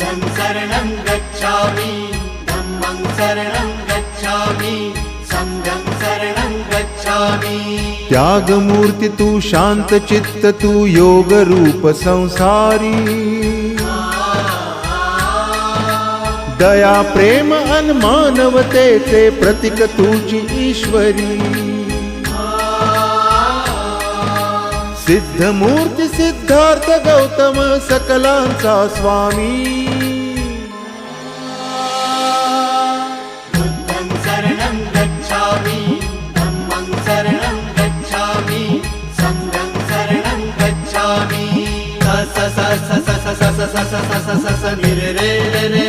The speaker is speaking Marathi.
बुद्धं शरणं गच्छामि धम्मं शरणं गच्छामि संघं शरणं गच्छामि। त्याग मूर्ति तू शांत चित्त तू योग रूप संसारी दया प्रेम अन मानवतेचे प्रतीक तुझी ईश्वरी सिद्ध मूर्ति सिद्धार्थ गौतम सकलांचा स्वामी बुद्धं शरणं गच्छामि धम्मं शरणं गच्छामि संघं शरणं गच्छामि। स स स स स स स स स स स स नि रे रे रे